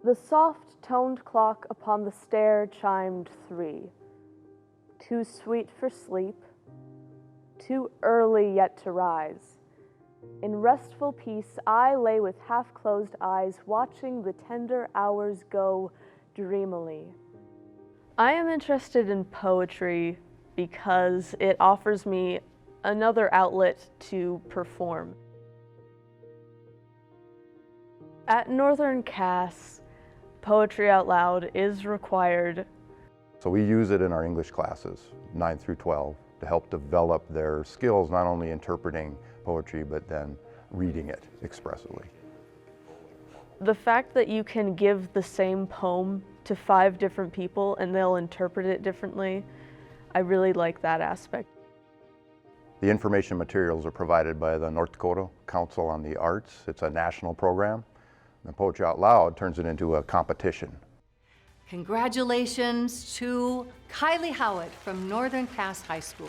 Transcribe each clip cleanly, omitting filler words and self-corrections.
The soft-toned clock upon the stair chimed 3. Too sweet for sleep, too early yet to rise. In restful peace, I lay with half-closed eyes, watching the tender hours go dreamily. I am interested in poetry because it offers me another outlet to perform. At Northern Cass, Poetry Out Loud is required. So we use it in our English classes, 9 through 12, to help develop their skills, not only interpreting poetry, but then reading it expressively. The fact that you can give the same poem to 5 different people and they'll interpret it differently, I really like that aspect. The information materials are provided by the North Dakota Council on the Arts. It's a national program. And Poetry Out Loud turns it into a competition. Congratulations to Kylie Howitt from Northern Cass High School.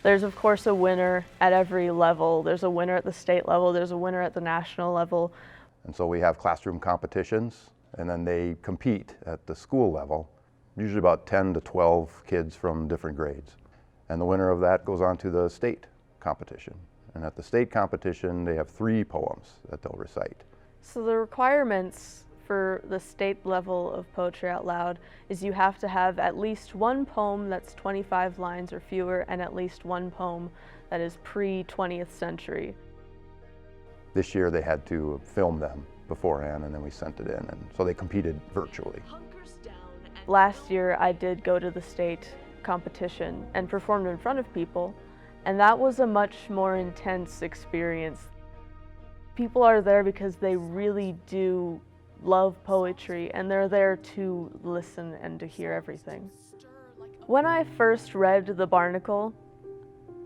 There's of course a winner at every level. There's a winner at the state level, there's a winner at the national level. And so we have classroom competitions, and then they compete at the school level, usually about 10 to 12 kids from different grades. And the winner of that goes on to the state competition. And at the state competition, they have 3 poems that they'll recite. So the requirements for the state level of Poetry Out Loud is you have to have at least 1 poem that's 25 lines or fewer, and at least 1 poem that is pre-20th century. This year they had to film them beforehand, and then we sent it in, and so they competed virtually. Last year I did go to the state competition and performed in front of people, and that was a much more intense experience. People are there because they really do love poetry, and they're there to listen and to hear everything. When I first read The Barnacle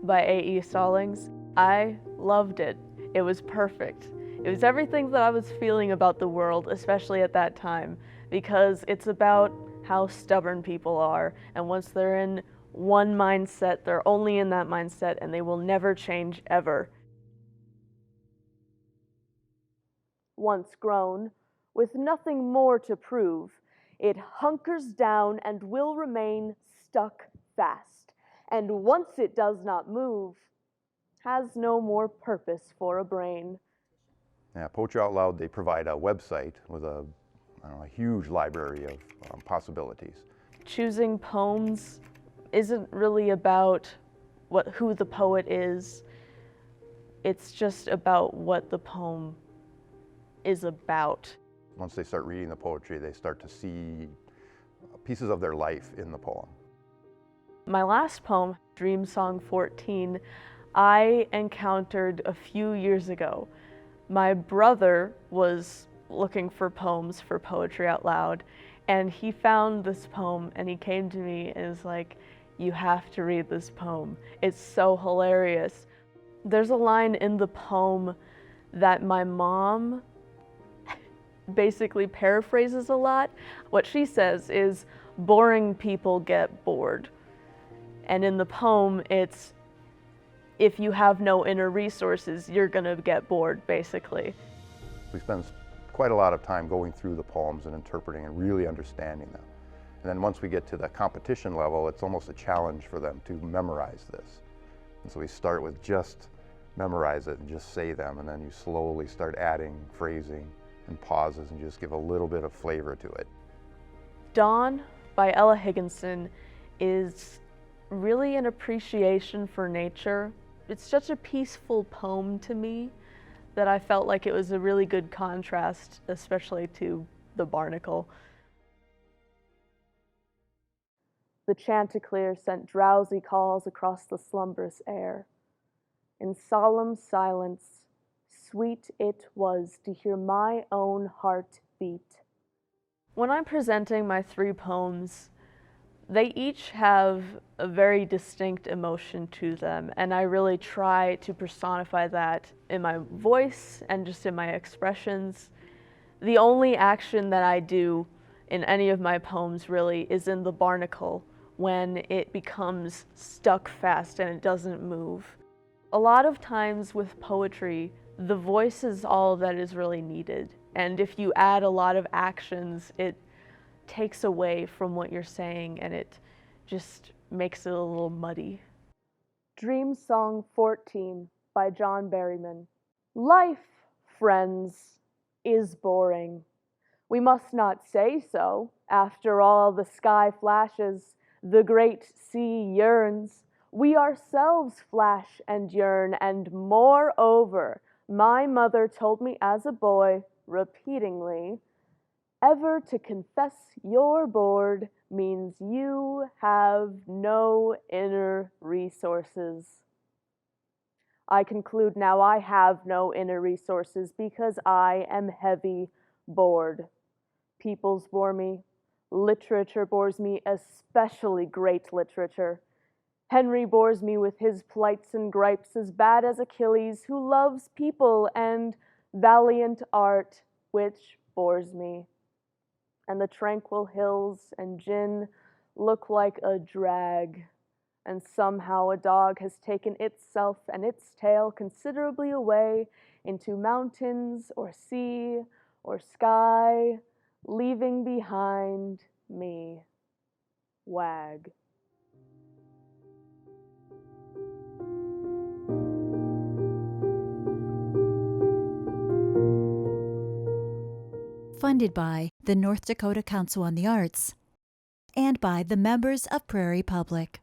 by A.E. Stallings, I loved it. It was perfect. It was everything that I was feeling about the world, especially at that time, because it's about how stubborn people are, and once they're in one mindset, they're only in that mindset, and they will never change ever. Once grown, with nothing more to prove, it hunkers down and will remain stuck fast, and once it does not move, has no more purpose for a brain. Yeah, Poetry Out Loud, they provide a website with a huge library of possibilities. Choosing poems isn't really about who the poet is. It's just about what the poem is about. Once they start reading the poetry, they start to see pieces of their life in the poem. My last poem, Dream Song 14, I encountered a few years ago. My brother was looking for poems for Poetry Out Loud, and he found this poem, and he came to me and was like, "You have to read this poem. It's so hilarious." There's a line in the poem that my mom basically paraphrases a lot. What she says is, "Boring people get bored." And in the poem, it's, if you have no inner resources, you're gonna get bored, basically. We spend quite a lot of time going through the poems and interpreting and really understanding them. And then once we get to the competition level, it's almost a challenge for them to memorize this. And so we start with just memorize it and just say them, and then you slowly start adding phrasing and pauses and just give a little bit of flavor to it. Dawn by Ella Higginson is really an appreciation for nature. It's such a peaceful poem to me that I felt like it was a really good contrast, especially to The Barnacle. The chanticleer sent drowsy calls across the slumberous air. In solemn silence, sweet it was to hear my own heart beat. When I'm presenting my 3 poems, they each have a very distinct emotion to them, and I really try to personify that in my voice and just in my expressions. The only action that I do in any of my poems really is in The Barnacle, when it becomes stuck fast and it doesn't move. A lot of times with poetry, the voice is all that is really needed, And if you add a lot of actions, it takes away from what you're saying and it just makes it a little muddy. Dream Song 14 by John Berryman. Life, friends, is boring. We must not say so. After all, the sky flashes, the great sea yearns. We ourselves flash and yearn, and moreover, my mother told me as a boy, repeatingly, ever to confess you're bored means you have no inner resources. I conclude now I have no inner resources because I am heavy bored. Peoples bore me. Literature bores me, especially great literature. Henry bores me with his plights and gripes as bad as Achilles, who loves people and valiant art, which bores me. And the tranquil hills and gin look like a drag, and somehow a dog has taken itself and its tail considerably away into mountains or sea or sky, leaving behind me. Wag. Funded by the North Dakota Council on the Arts and by the members of Prairie Public.